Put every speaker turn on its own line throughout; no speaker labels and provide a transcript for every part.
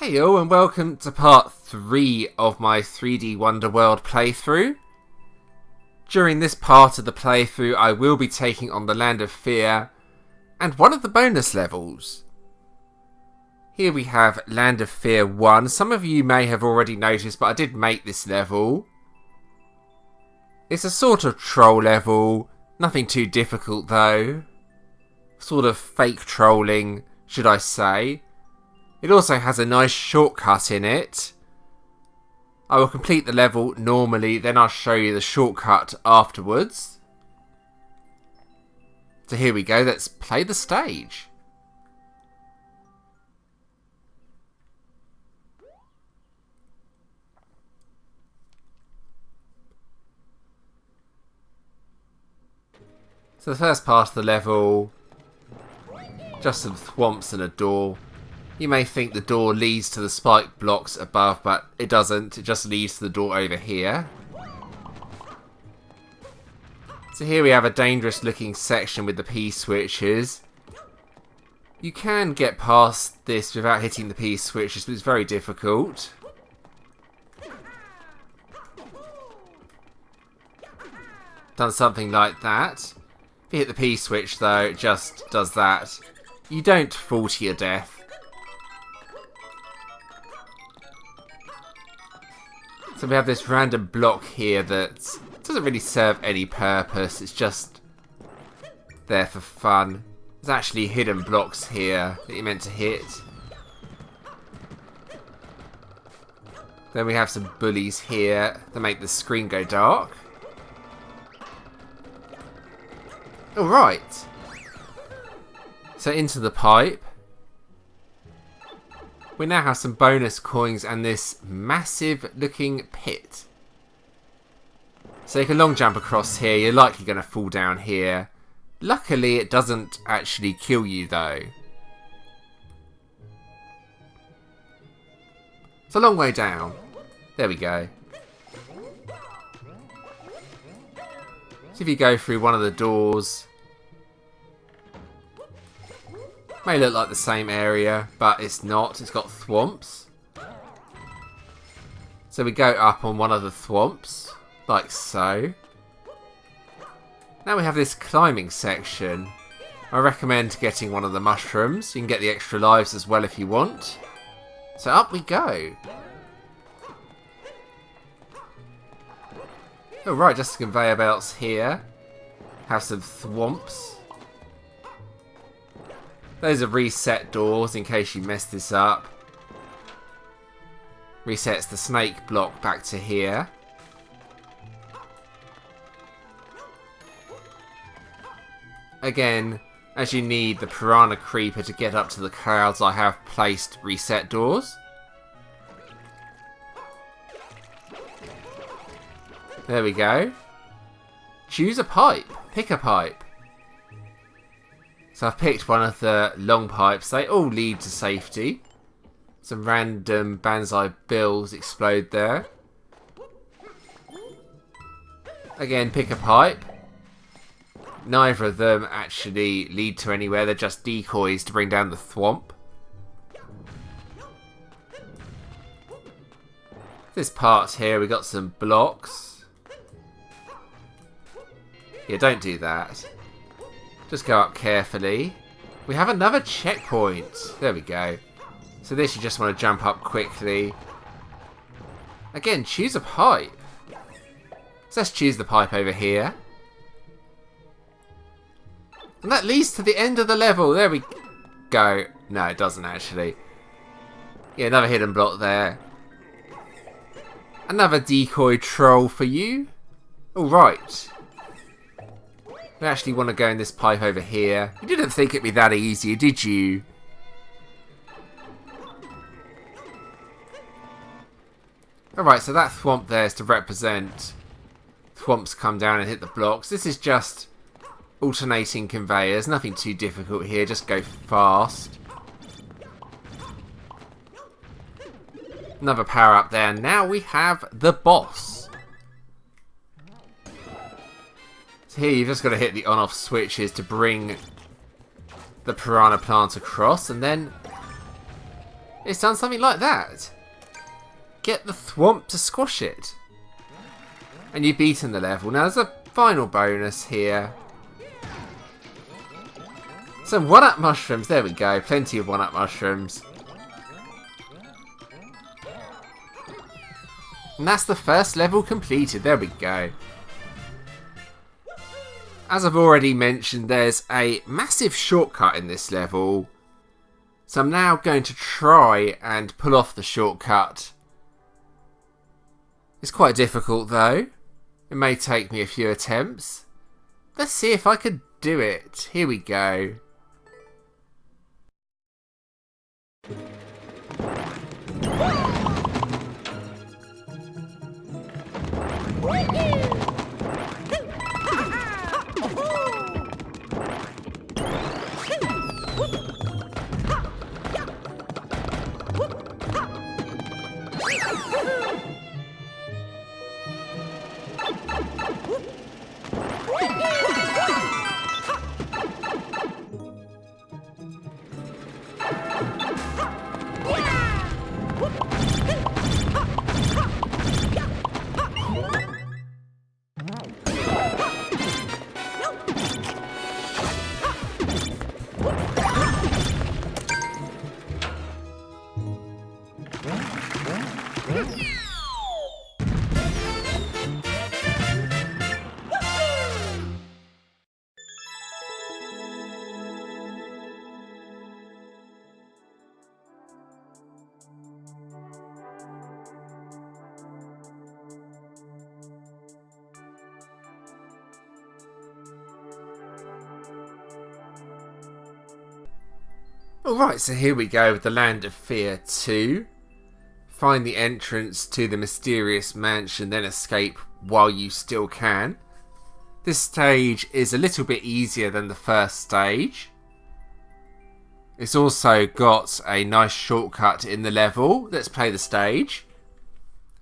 Hey all, and welcome to part 3 of my 3D Wonderworld playthrough. During this part of the playthrough I will be taking on the Land of Fear and one of the bonus levels. Here we have Land of Fear 1. Some of you may have already noticed, but I did make this level. It's a sort of troll level, nothing too difficult though. Sort of fake trolling, should I say. It also has a nice shortcut in it. I will complete the level normally, then I'll show you the shortcut afterwards. So here we go, let's play the stage. So the first part of the level, just some thwomps and a door. You may think the door leads to the spike blocks above, but it doesn't. It just leads to the door over here. So here we have a dangerous looking section with the P-switches. You can get past this without hitting the P-switches, but it's very difficult. Done something like that. If you hit the P-switch though, it just does that. You don't fall to your death. So we have this random block here that doesn't really serve any purpose, it's just there for fun. There's actually hidden blocks here that you're meant to hit. Then we have some bullies here that make the screen go dark. Alright. So into the pipe. We now have some bonus coins and this massive looking pit. So you can long jump across here. You're likely going to fall down here. Luckily it doesn't actually kill you though. It's a long way down. There we go. So if you go through one of the doors, may look like the same area, but it's not. It's got thwomps. So we go up on one of the thwomps, like so. Now we have this climbing section. I recommend getting one of the mushrooms. You can get the extra lives as well if you want. So up we go. Alright, just the conveyor belts here. Have some thwomps. Those are reset doors in case you messed this up. Resets the snake block back to here. Again, as you need the piranha creeper to get up to the clouds, I have placed reset doors. There we go. Choose a pipe. Pick a pipe. So I've picked one of the long pipes. They all lead to safety. Some random banzai bills explode there. Again, pick a pipe. Neither of them actually lead to anywhere. They're just decoys to bring down the thwomp. This part here, we got some blocks. Yeah, don't do that. Just go up carefully. We have another checkpoint. There we go. So this you just want to jump up quickly. Again, choose a pipe. So let's choose the pipe over here. And that leads to the end of the level. There we go. No, it doesn't actually. Yeah, another hidden block there. Another decoy troll for you. Alright. We actually want to go in this pipe over here. You didn't think it'd be that easy, did you? Alright, so that thwomp there is to represent thwomps come down and hit the blocks. This is just alternating conveyors. Nothing too difficult here. Just go fast. Another power up there. Now we have the boss. So here you've just got to hit the on-off switches to bring the piranha plant across, and then It's done something like that. Get the thwomp to squash it. And you've beaten the level. Now there's a final bonus here. Some 1-up mushrooms. There we go. Plenty of 1-up mushrooms. And that's the first level completed. There we go. As I've already mentioned, there's a massive shortcut in this level. So I'm now going to try and pull off the shortcut. It's quite difficult though. It may take me a few attempts. Let's see if I could do it. Here we go. Alright, so here we go with the Land of Fear 2. Find the entrance to the mysterious mansion, then escape while you still can. This stage is a little bit easier than the first stage. It's also got a nice shortcut in the level. Let's play the stage.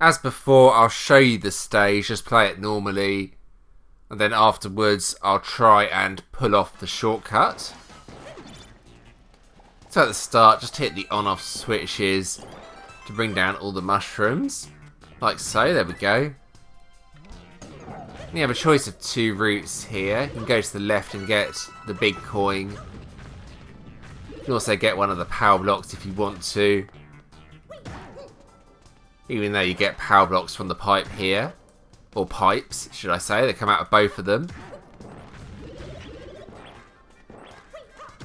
As before, I'll show you the stage, just play it normally. And then afterwards, I'll try and pull off the shortcut. So at the start, just hit the on-off switches to bring down all the mushrooms. Like so, there we go. And you have a choice of 2 routes here. You can go to the left and get the big coin. You can also get one of the power blocks if you want to. Even though you get power blocks from the pipe here. Or pipes, should I say. They come out of both of them.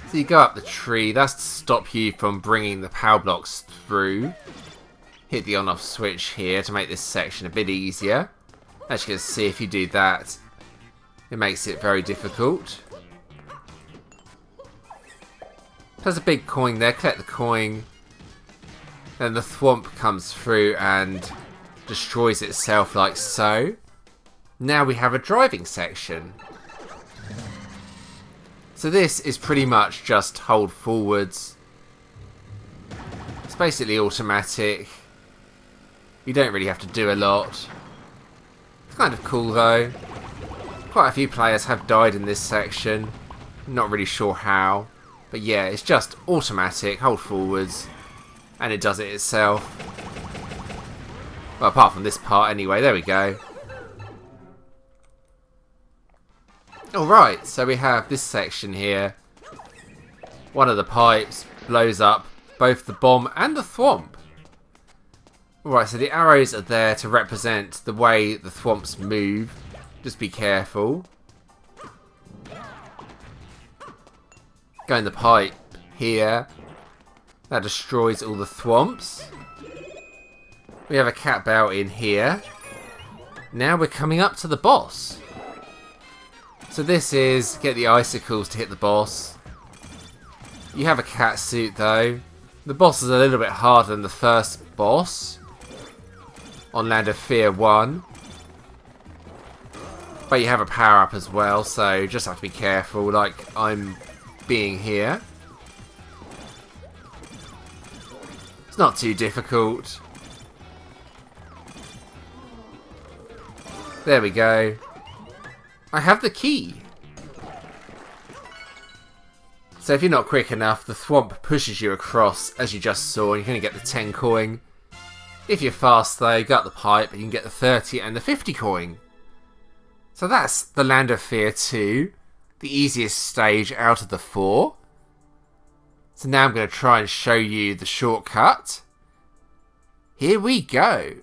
So you go up the tree. That's to stop you from bringing the power blocks through. Hit the on-off switch here to make this section a bit easier. As you can see, if you do that, it makes it very difficult. There's a big coin there. Collect the coin. Then the thwomp comes through and destroys itself like so. Now we have a driving section. So this is pretty much just hold forwards. It's basically automatic. You don't really have to do a lot. It's kind of cool though. Quite a few players have died in this section. Not really sure how. But yeah, it's just automatic, hold forwards. And it does it itself. Well, apart from this part anyway, there we go. Alright, so we have this section here. One of the pipes blows up both the bomb and the thwomp. Alright, so the arrows are there to represent the way the thwomps move. Just be careful. Go in the pipe here. That destroys all the thwomps. We have a cat bell in here. Now we're coming up to the boss. So this is get the icicles to hit the boss. You have a cat suit though. The boss is a little bit harder than the first boss on Land of Fear 1. But you have a power up as well, so just have to be careful like I'm being here. It's not too difficult. There we go. I have the key. So if you're not quick enough, the thwomp pushes you across, as you just saw, and you're going to get the 10 coin. If you're fast though, you got the pipe, and you can get the 30 and the 50 coin. So that's the Land of Fear 2, the easiest stage out of the 4. So now I'm going to try and show you the shortcut. Here we go.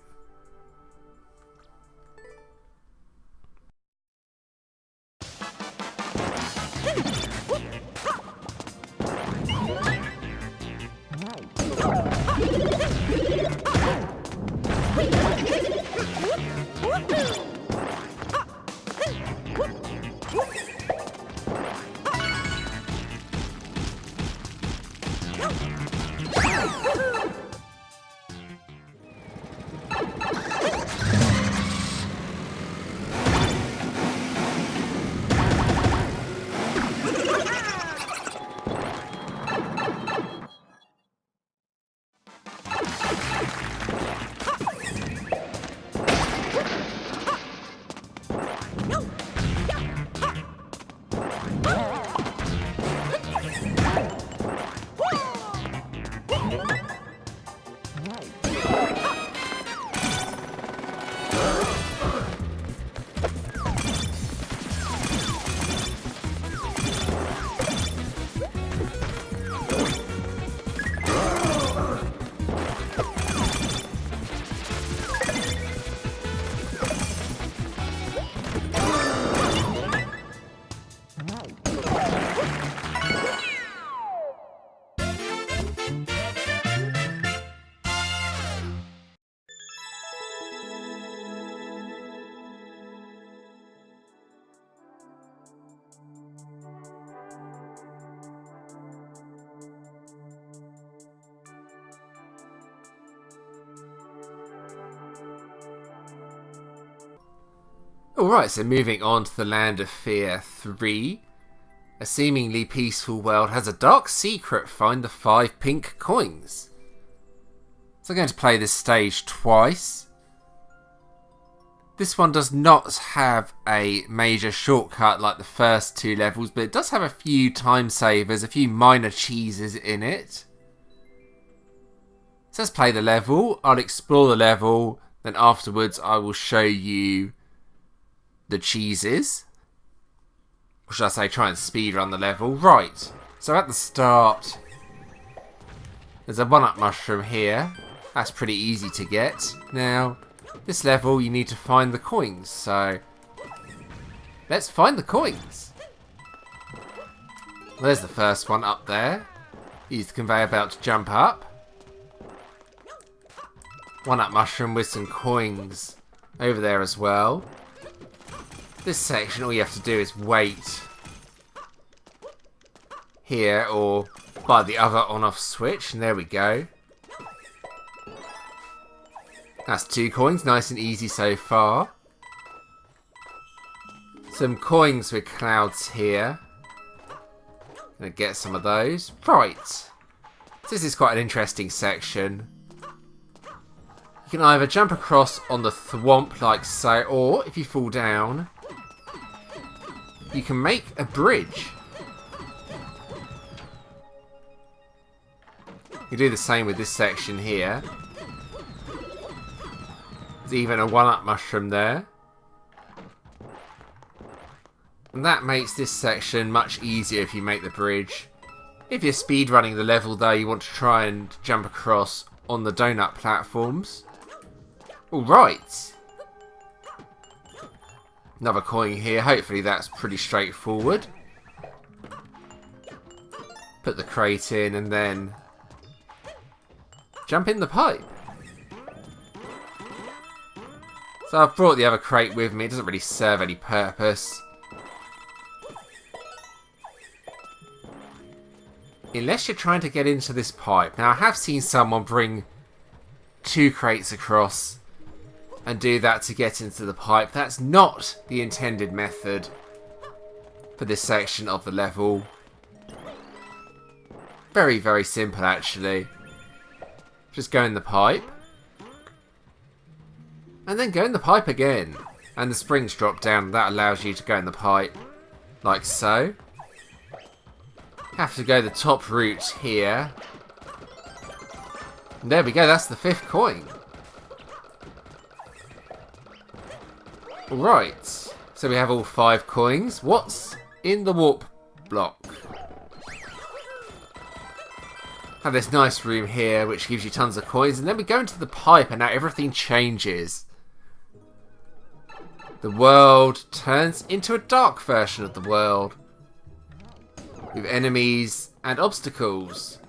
Alright, so moving on to the Land of Fear 3. A seemingly peaceful world has a dark secret. Find the 5 pink coins. So I'm going to play this stage twice. This one does not have a major shortcut like the first 2 levels, but it does have a few time savers, a few minor cheeses in it. So let's play the level. I'll explore the level, then afterwards I will show you the cheeses. Or should I say try and speedrun the level. Right, so at the start there's a 1-up mushroom here. That's pretty easy to get. Now, this level you need to find the coins, so let's find the coins. Well, there's the first one up there. Use the conveyor belt to jump up. 1-up mushroom with some coins over there as well. This section, all you have to do is wait here or by the other on-off switch, and there we go. That's 2 coins, nice and easy so far. Some coins with clouds here. Gonna get some of those. Right. So this is quite an interesting section. You can either jump across on the thwomp like so, or if you fall down, you can make a bridge. You do the same with this section here. There's even a 1-up mushroom there. And that makes this section much easier if you make the bridge. If you're speedrunning the level though, you want to try and jump across on the donut platforms. Alright. Another coin here. Hopefully that's pretty straightforward. Put the crate in and then jump in the pipe. So I've brought the other crate with me. It doesn't really serve any purpose. Unless you're trying to get into this pipe. Now I have seen someone bring 2 crates across and do that to get into the pipe. That's not the intended method for this section of the level. Very, very simple actually. Just go in the pipe. And then go in the pipe again. And the springs drop down. That allows you to go in the pipe. Like so. Have to go the top route here. And there we go, that's the 5th coin. Alright, so we have all 5 coins. What's in the warp block? Have this nice room here which gives you tons of coins, and then we go into the pipe and now everything changes. The world turns into a dark version of the world with enemies and obstacles.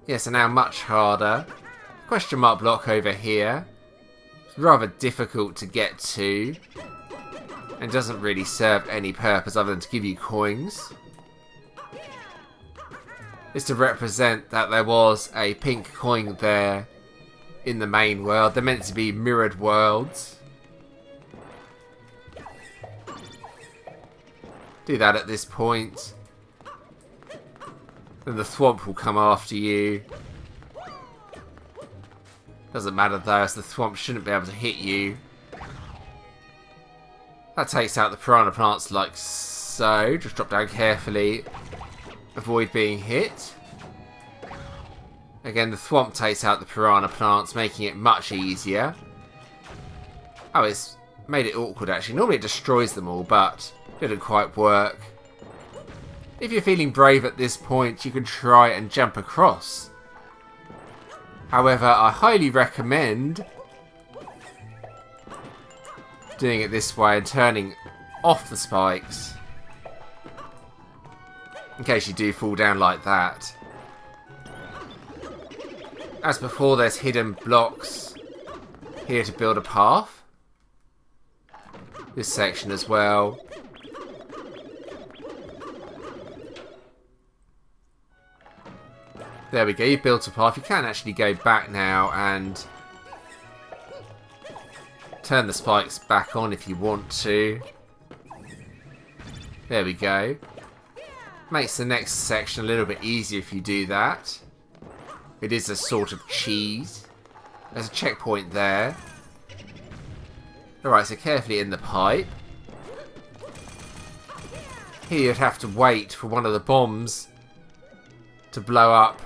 Yes, and now much harder. Question mark block over here. It's rather difficult to get to and doesn't really serve any purpose other than to give you coins. Is to represent that there was a pink coin there in the main world. They're meant to be mirrored worlds. Do that at this point. Then the thwomp will come after you. Doesn't matter though, as the thwomp shouldn't be able to hit you. That takes out the piranha plants like so. Just drop down carefully. Avoid being hit. Again, the thwomp takes out the piranha plants, making it much easier. Oh, it's made it awkward actually. Normally it destroys them all, but it didn't quite work. If you're feeling brave at this point, you can try and jump across. However, I highly recommend doing it this way and turning off the spikes. In case you do fall down like that. As before, there's hidden blocks here to build a path. This section as well. There we go, you've built a path. You can actually go back now and turn the spikes back on if you want to. There we go. Makes the next section a little bit easier if you do that. It is a sort of cheese. There's a checkpoint there. Alright, so carefully in the pipe. Here you'd have to wait for one of the bombs to blow up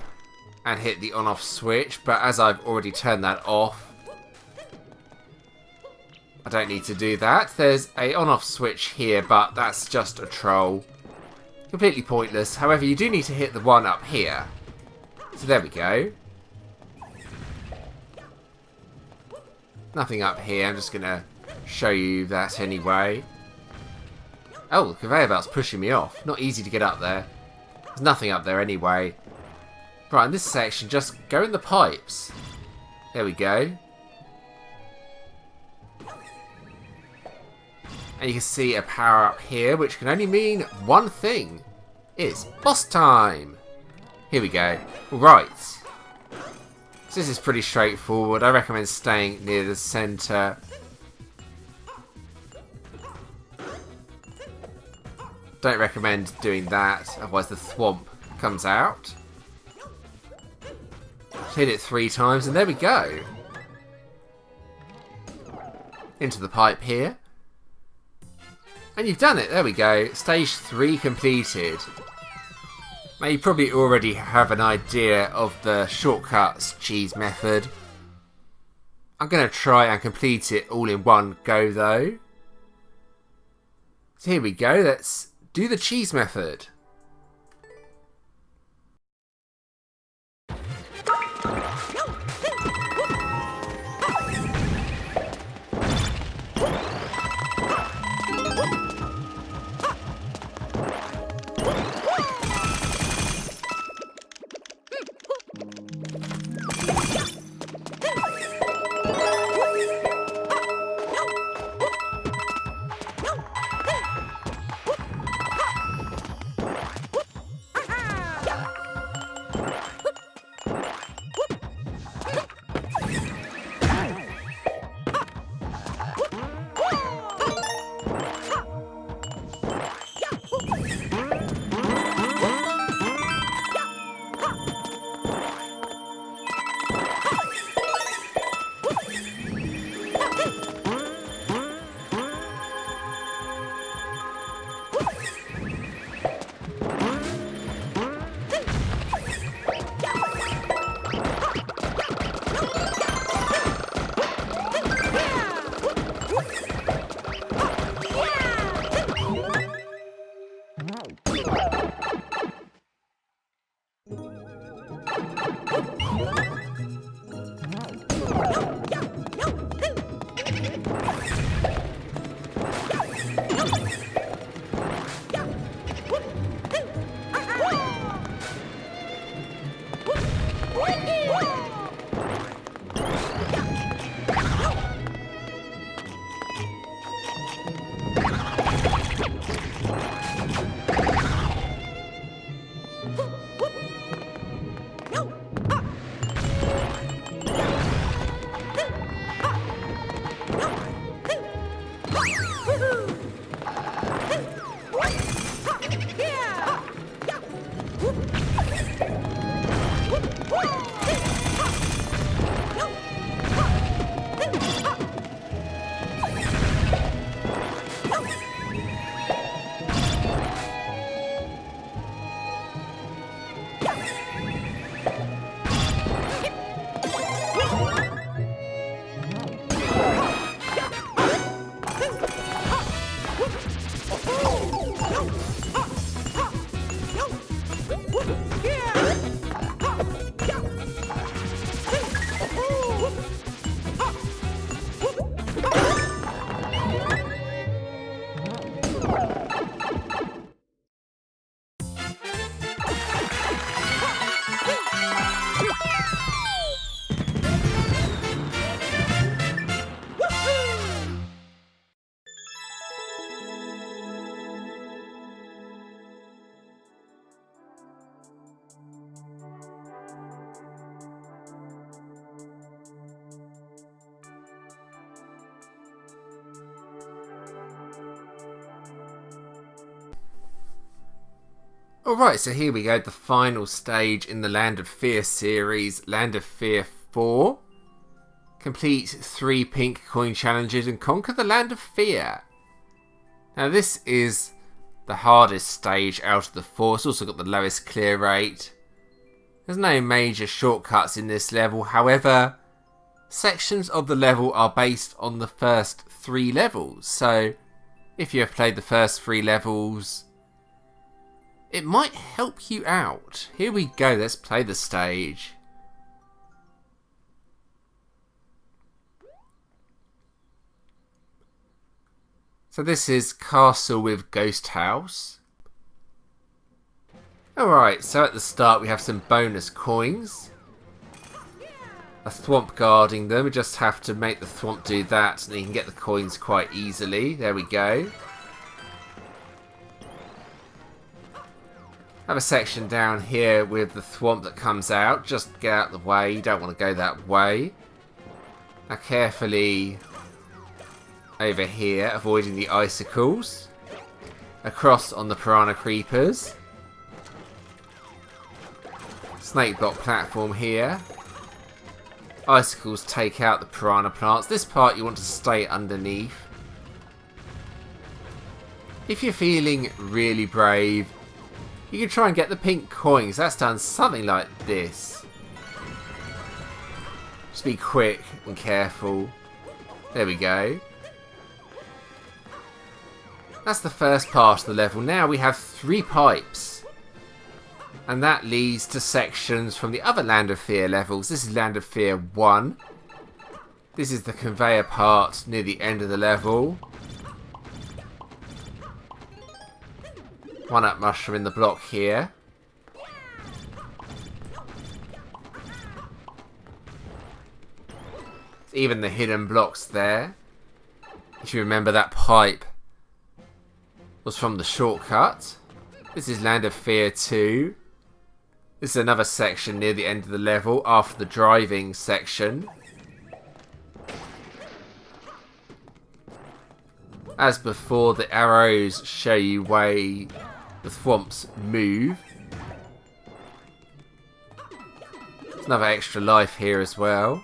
and hit the on-off switch, but as I've already turned that off, I don't need to do that. There's a on-off switch here, but that's just a troll. Completely pointless. However, you do need to hit the one up here. So there we go. Nothing up here. I'm just going to show you that anyway. Oh, the conveyor belt's pushing me off. Not easy to get up there. There's nothing up there anyway. Right, in this section, just go in the pipes. There we go. And you can see a power up here, which can only mean one thing. It's boss time. Here we go. Right. So this is pretty straightforward. I recommend staying near the centre. Don't recommend doing that, otherwise the thwomp comes out. Hit it 3 times and there we go. Into the pipe here. And you've done it, there we go. Stage 3 completed. Now you probably already have an idea of the shortcuts cheese method. I'm going to try and complete it all in one go though. So here we go, let's do the cheese method. Alright, so here we go, the final stage in the Land of Fear series, Land of Fear 4. Complete 3 pink coin challenges and conquer the Land of Fear. Now this is the hardest stage out of the 4, it's also got the lowest clear rate. There's no major shortcuts in this level, however, sections of the level are based on the first 3 levels, so if you have played the first 3 levels, it might help you out. Here we go, let's play the stage. So this is Castle with Ghost House. Alright, so at the start we have some bonus coins. A thwomp guarding them, we just have to make the thwomp do that and you can get the coins quite easily. There we go. Have a section down here with the thwomp that comes out. Just get out of the way, you don't want to go that way. Now carefully over here, avoiding the icicles. Across on the piranha creepers. Snake block platform here. Icicles take out the piranha plants. This part you want to stay underneath. If you're feeling really brave, you can try and get the pink coins. That's done something like this. Just be quick and careful. There we go. That's the first part of the level. Now we have 3 pipes. And that leads to sections from the other Land of Fear levels. This is Land of Fear 1. This is the conveyor part near the end of the level. 1-up mushroom in the block here. Even the hidden blocks there. If you remember, that pipe was from the shortcut. This is Land of Fear 2. This is another section near the end of the level after the driving section. As before, the arrows show you way the thwomps move. There's another extra life here as well.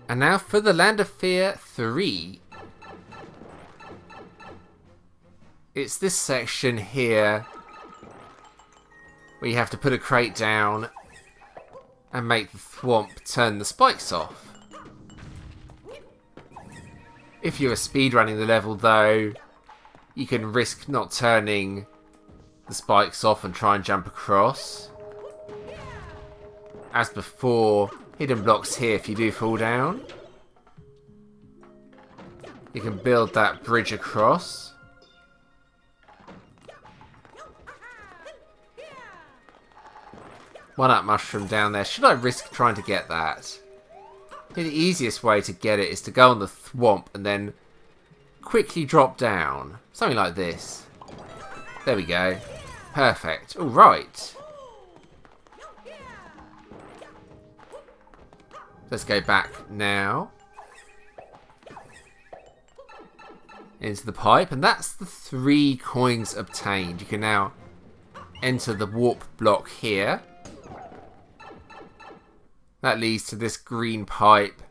And now for the Land of Fear 3. It's this section here where you have to put a crate down and make the thwomp turn the spikes off. If you are speedrunning the level though, you can risk not turning the spikes off and try and jump across. As before, hidden blocks here if you do fall down. You can build that bridge across. One-up mushroom down there. Should I risk trying to get that? The easiest way to get it is to go on the thwomp and then quickly drop down. Something like this. There we go. Perfect. Alright. Let's go back now. Into the pipe. And that's the 3 coins obtained. You can now enter the warp block here. That leads to this green pipe.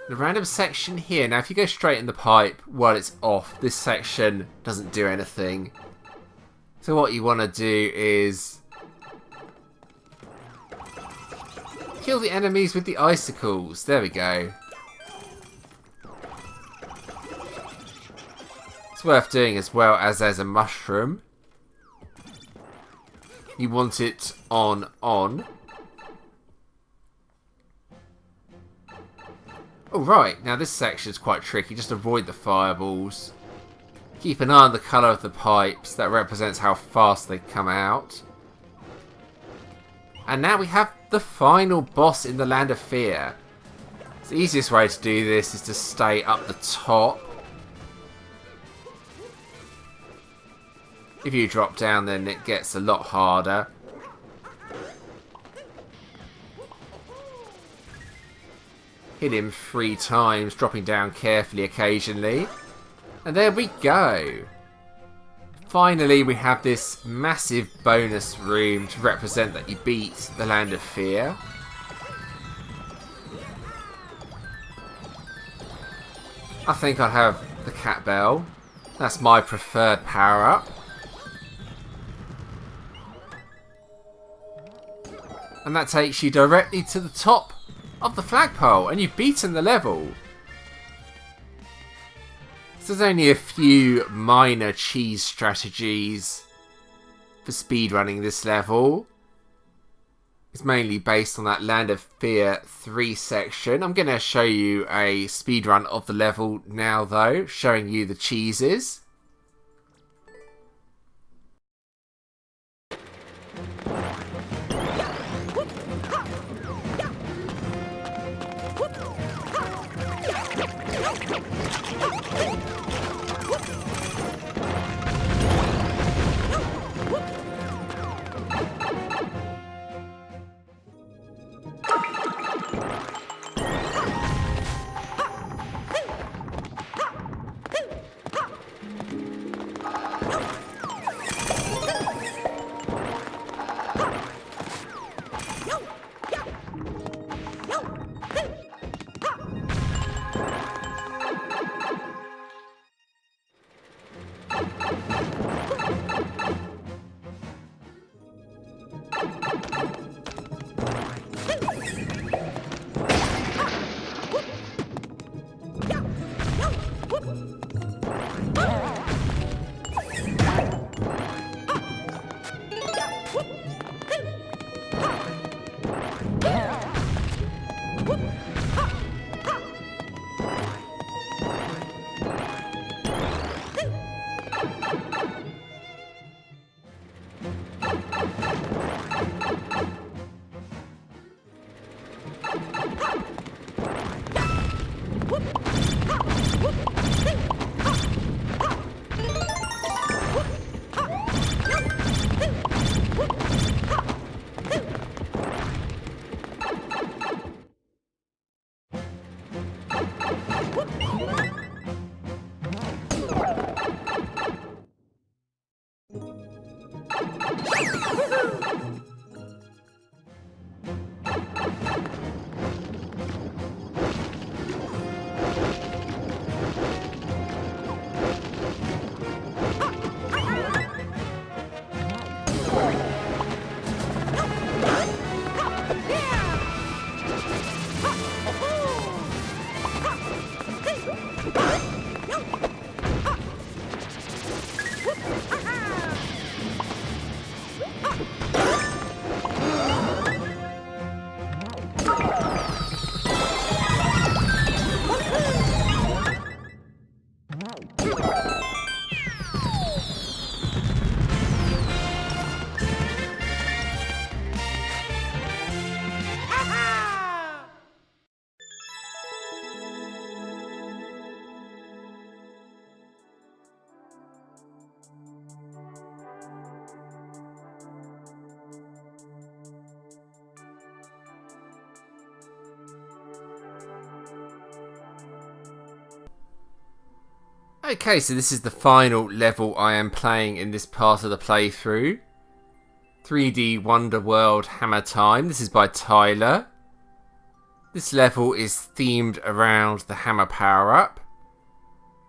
The random section here. Now if you go straight in the pipe while it's off, this section doesn't do anything. So what you want to do is kill the enemies with the icicles. There we go. It's worth doing as well as there's a mushroom. You want it on. Alright, now this section is quite tricky. Just avoid the fireballs. Keep an eye on the colour of the pipes. That represents how fast they come out. And now we have the final boss in the Land of Fear. The easiest way to do this is to stay up the top. If you drop down, then it gets a lot harder. Hit him 3 times, dropping down carefully occasionally. And there we go. Finally, we have this massive bonus room to represent that you beat the Land of Fear. I think I'll have the Cat Bell. That's my preferred power-up. And that takes you directly to the top of the flagpole, and you've beaten the level. So there's only a few minor cheese strategies for speedrunning this level. It's mainly based on that Land of Fear 3 section. I'm going to show you a speedrun of the level now though, showing you the cheeses. Okay, so this is the final level I am playing in this part of the playthrough. 3D Wonder World Hammer Time. This is by Tyler. This level is themed around the hammer power-up.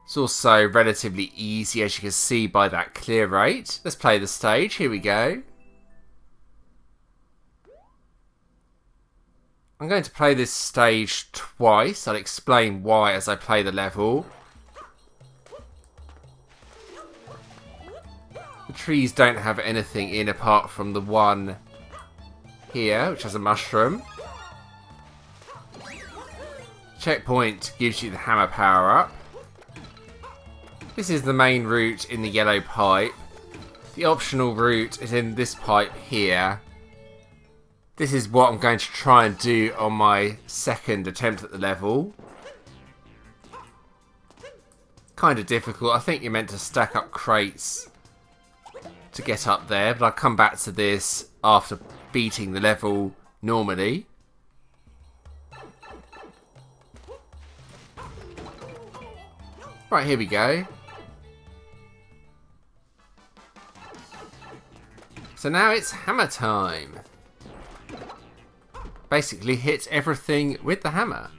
It's also relatively easy, as you can see by that clear rate. Let's play the stage. Here we go. I'm going to play this stage twice. I'll explain why as I play the level. The trees don't have anything in apart from the one here, which has a mushroom. Checkpoint gives you the hammer power up. This is the main route in the yellow pipe. The optional route is in this pipe here. This is what I'm going to try and do on my second attempt at the level. Kind of difficult. I think you're meant to stack up crates to get up there, but I'll come back to this after beating the level normally. Right, here we go. So now it's hammer time. Basically hit everything with the hammer.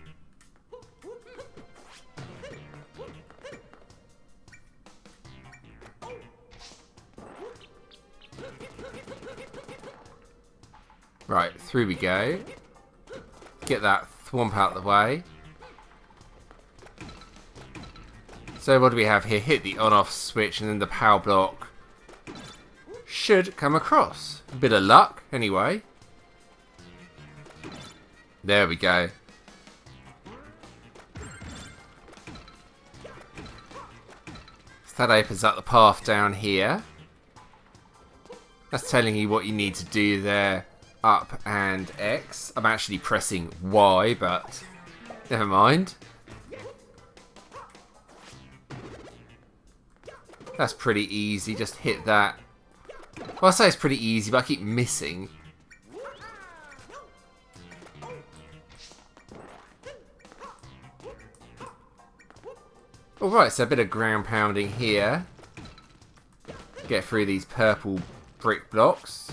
Right, through we go. Get that thwomp out of the way. So what do we have here? Hit the on-off switch and then the power block should come across. A bit of luck, anyway. There we go. So that opens up the path down here. That's telling you what you need to do there. Up and X. I'm actually pressing Y, but never mind. That's pretty easy. Just hit that. Well, I say it's pretty easy, but I keep missing. Alright, so a bit of ground pounding here. Get through these purple brick blocks.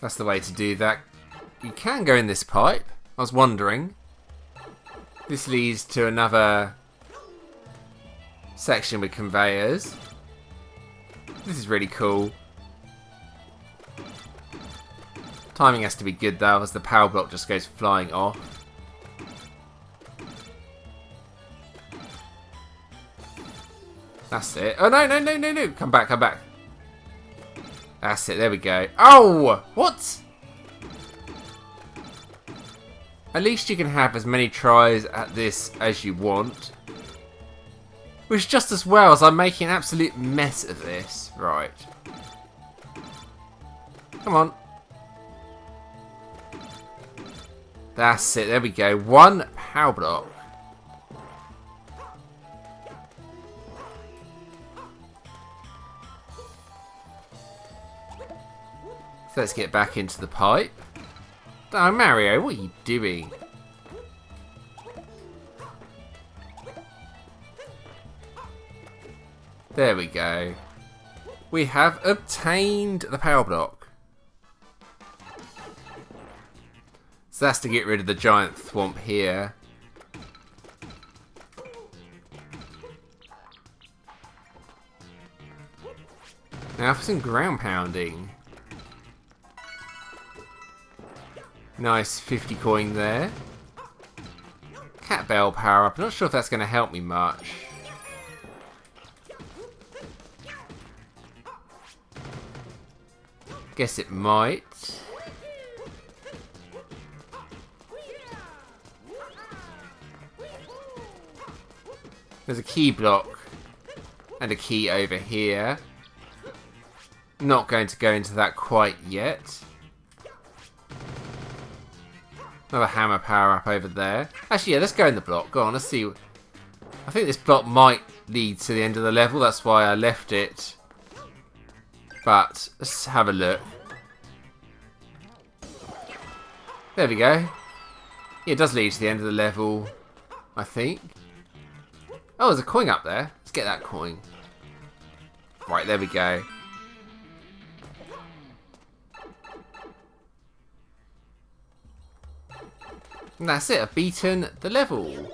That's the way to do that. You can go in this pipe. I was wondering. This leads to another section with conveyors. This is really cool. Timing has to be good though, as the power block just goes flying off. That's it. Oh no, no, no, no, no. Come back, come back. That's it, there we go. Oh! What? At least you can have as many tries at this as you want. Which just as well as I'm making an absolute mess of this. Right. Come on. That's it, there we go. One power block. So let's get back into the pipe. Oh, Mario, what are you doing? There we go. We have obtained the power block. So that's to get rid of the giant thwomp here. Now for some ground pounding. Nice 50 coin there. Cat bell power up. I'm not sure if that's going to help me much. Guess it might. There's a key block and a key over here. Not going to go into that quite yet. Another hammer power up over there. Actually, yeah, let's go in the block. Go on, let's see. I think this block might lead to the end of the level. That's why I left it. But let's have a look. There we go. Yeah, it does lead to the end of the level, I think. Oh, there's a coin up there. Let's get that coin. Right, there we go. And that's it, I've beaten the level.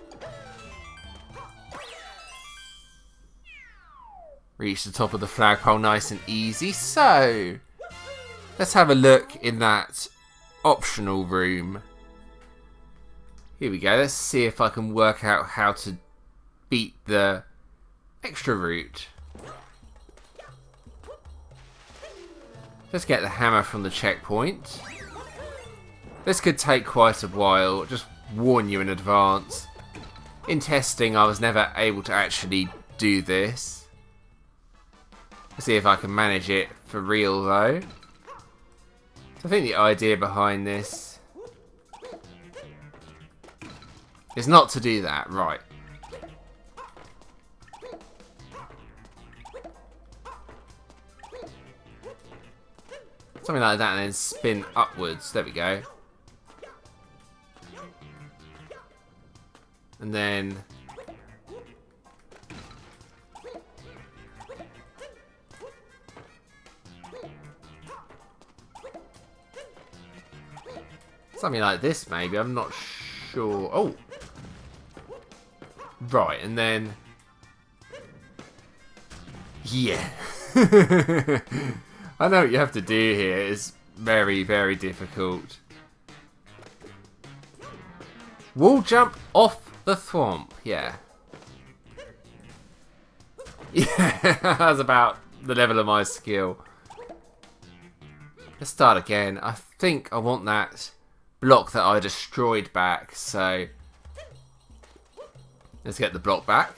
Reach the top of the flagpole nice and easy. So, let's have a look in that optional room. Here we go, let's see if I can work out how to beat the extra route. Let's get the hammer from the checkpoint. This could take quite a while, just warn you in advance. In testing, I was never able to actually do this. Let's see if I can manage it for real though. So I think the idea behind this is not to do that, right. Something like that and then spin upwards. There we go. And then... something like this, maybe. I'm not sure. Oh! Right, and then... yeah. I know what you have to do here. It's very, very difficult. Wall jump off the thwomp. Yeah. Yeah, that's about the level of my skill. Let's start again. I think I want that block that I destroyed back, so let's get the block back.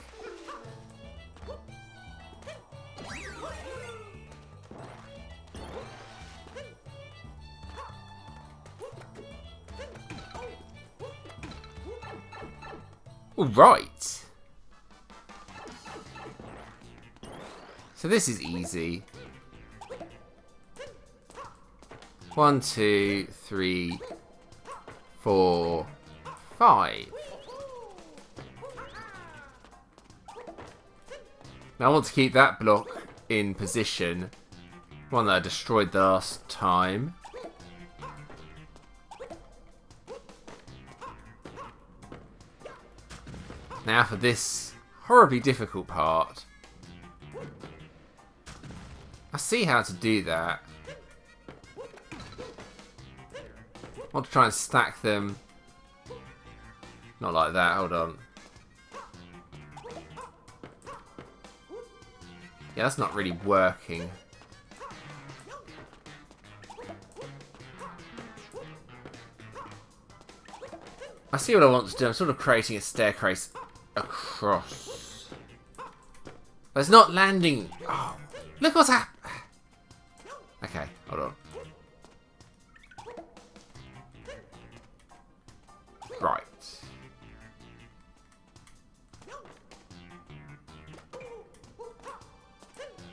All right. So this is easy. 1, 2, 3, 4, 5. Now I want to keep that block in position. One that I destroyed the last time. Now for this horribly difficult part. I see how to do that. I want to try and stack them. Not like that, hold on. Yeah, that's not really working. I see what I want to do. I'm sort of creating a staircase across. But it's not landing. Oh, look what's happening. Okay, hold on. Right.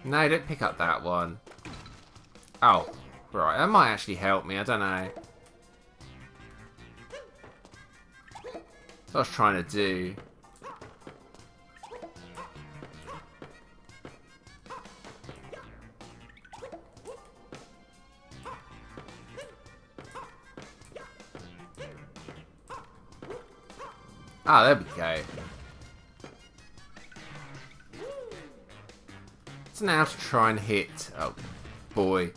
No, don't pick up that one. Oh, right. That might actually help me. I don't know. That's what I was trying to do. Ah, there we go. So now to try and hit... oh, boy.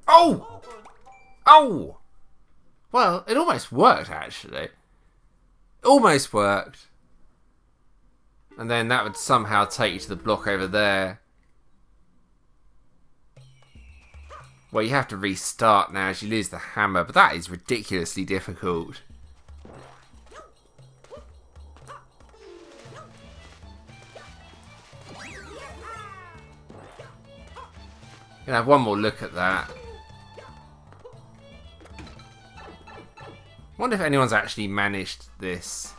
Oh! Oh! Well, it almost worked, actually. Almost worked. And then that would somehow take you to the block over there. Well, you have to restart now as you lose the hammer, but that is ridiculously difficult. Gonna have one more look at that. Wonder if anyone's actually managed this.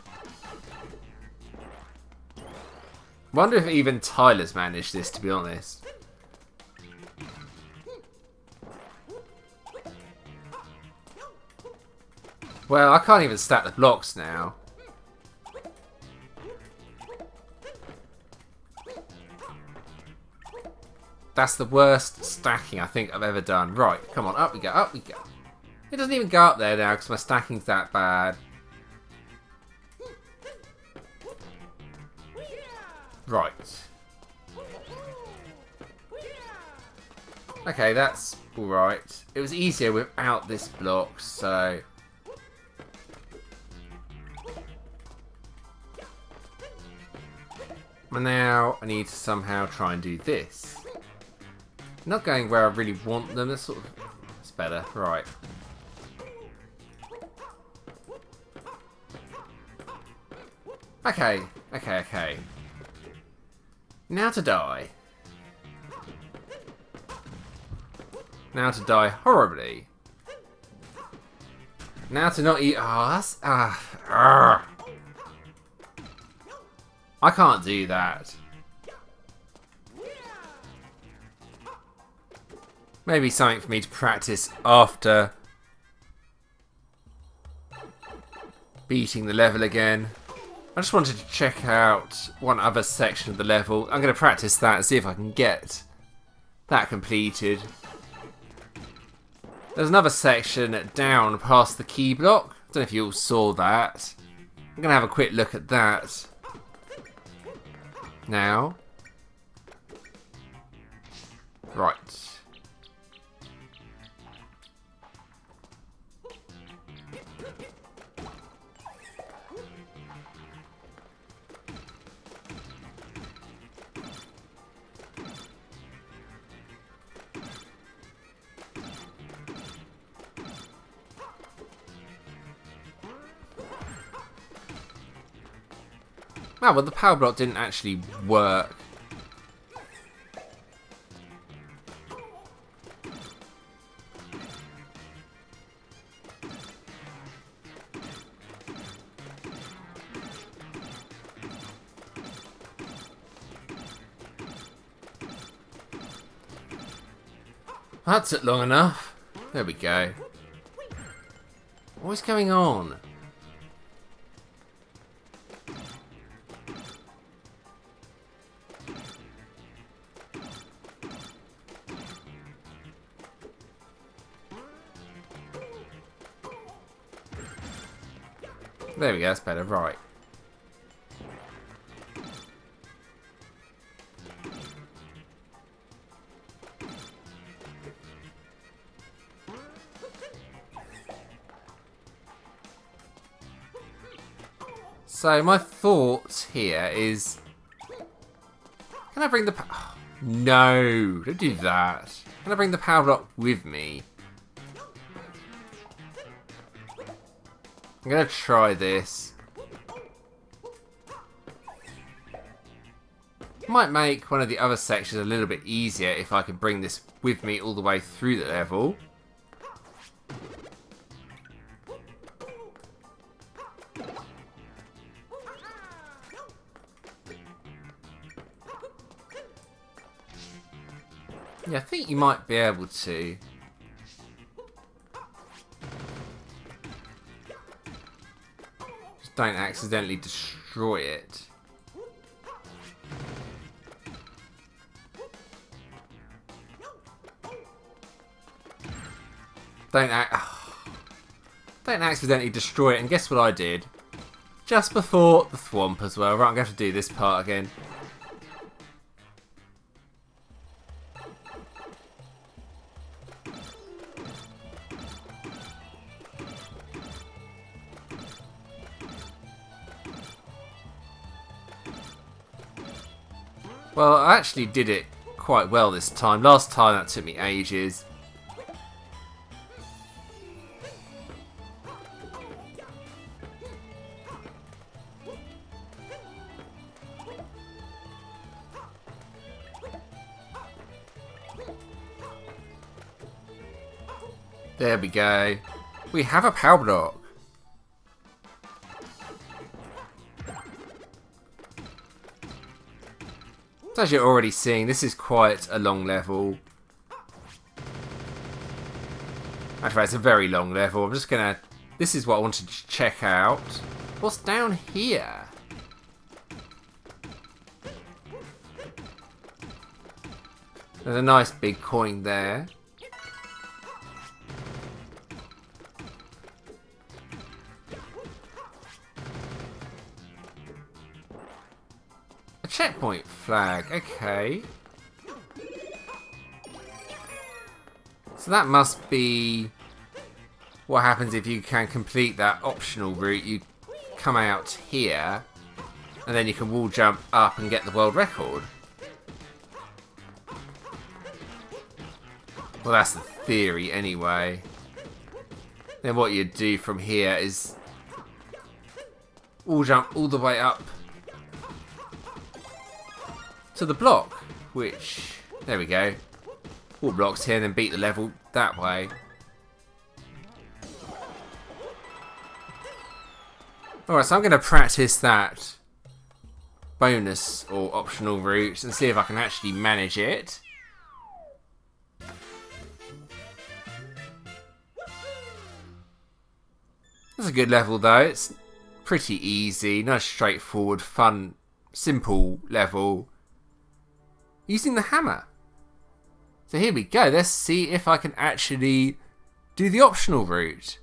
Wonder if even Tyler's managed this, to be honest. Well, I can't even stack the blocks now. That's the worst stacking I think I've ever done. Right, come on, up we go, up we go. It doesn't even go up there now because my stacking's that bad. Right. Okay, that's alright. It was easier without this block, so... and now I need to somehow try and do this. Not going where I really want them, that's sort of... it's better, right. Okay, okay, okay. Now to die. Now to die horribly. Now to not eat... oh, that's... I can't do that. Maybe something for me to practice after beating the level again. I just wanted to check out one other section of the level. I'm going to practice that and see if I can get that completed. There's another section down past the key block. I don't know if you all saw that. I'm going to have a quick look at that now. Right. Oh, well, the power block didn't actually work. That took long enough. There we go. What's going on? There we go, that's better, right. So my thought here is, can I bring the no, don't do that. Can I bring the power block with me? I'm gonna try this. Might make one of the other sections a little bit easier if I can bring this with me all the way through the level. Yeah, I think you might be able to. Just don't accidentally destroy it. Don't accidentally destroy it. And guess what I did? Just before the thwomp as well. Right, I'm going to have to do this part again. Well, I actually did it quite well this time. Last time that took me ages. There we go. We have a power block. As you're already seeing, this is quite a long level. Actually, it's a very long level. I'm just gonna... This is what I wanted to check out. What's down here? There's a nice big coin there. Checkpoint flag, okay. So that must be what happens if you can complete that optional route. You come out here, and then you can wall jump up and get the world record. Well, that's the theory anyway. Then what you do from here is wall jump all the way up to the block, which, there we go. All blocks here and then beat the level that way. Alright, so I'm going to practice that bonus or optional route and see if I can actually manage it. a good level though. It's pretty easy, nice straightforward, fun, simple level. Using the hammer. So here we go, let's see if I can actually do the optional route.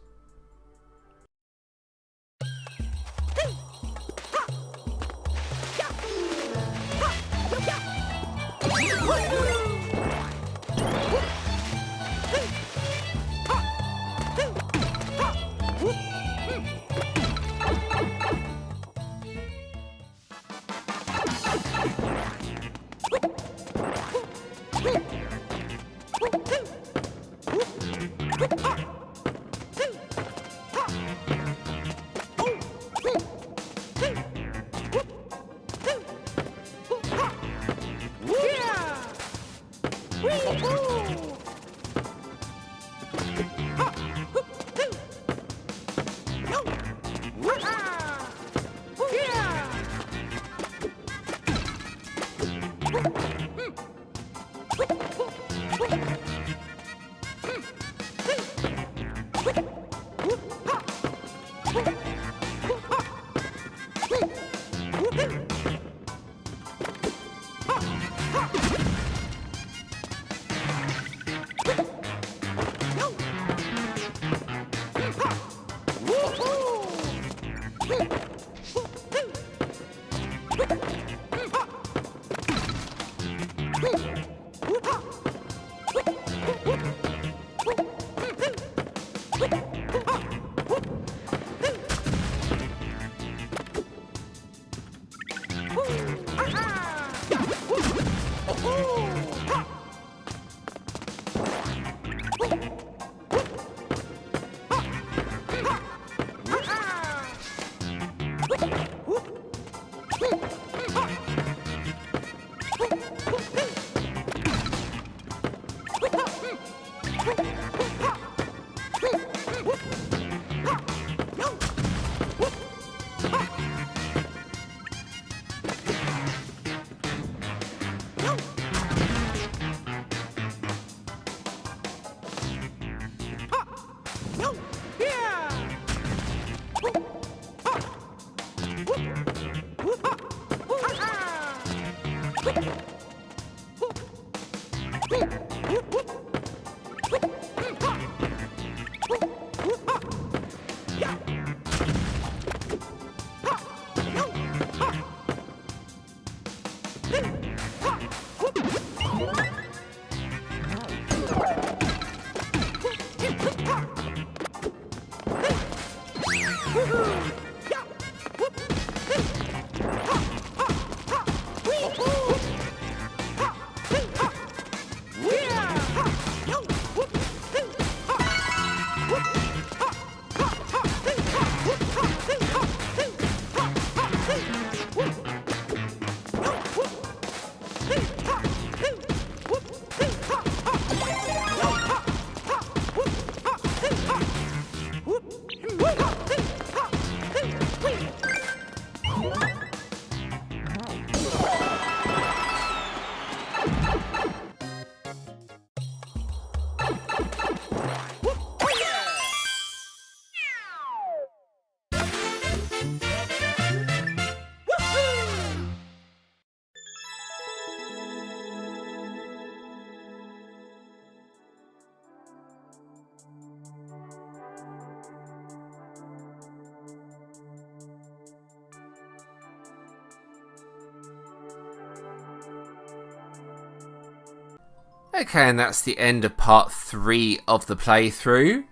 Okay, and that's the end of part 3 of the playthrough.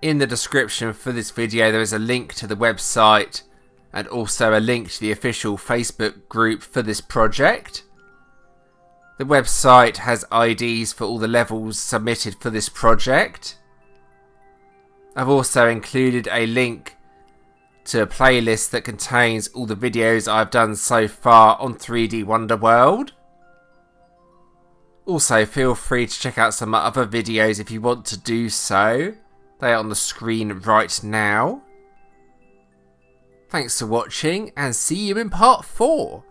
In the description for this video there is a link to the website and also a link to the official Facebook group for this project. The website has IDs for all the levels submitted for this project. I've also included a link to a playlist that contains all the videos I've done so far on 3D Wonder World. Also, feel free to check out some other videos if you want to do so. They are on the screen right now. Thanks for watching and see you in part 4.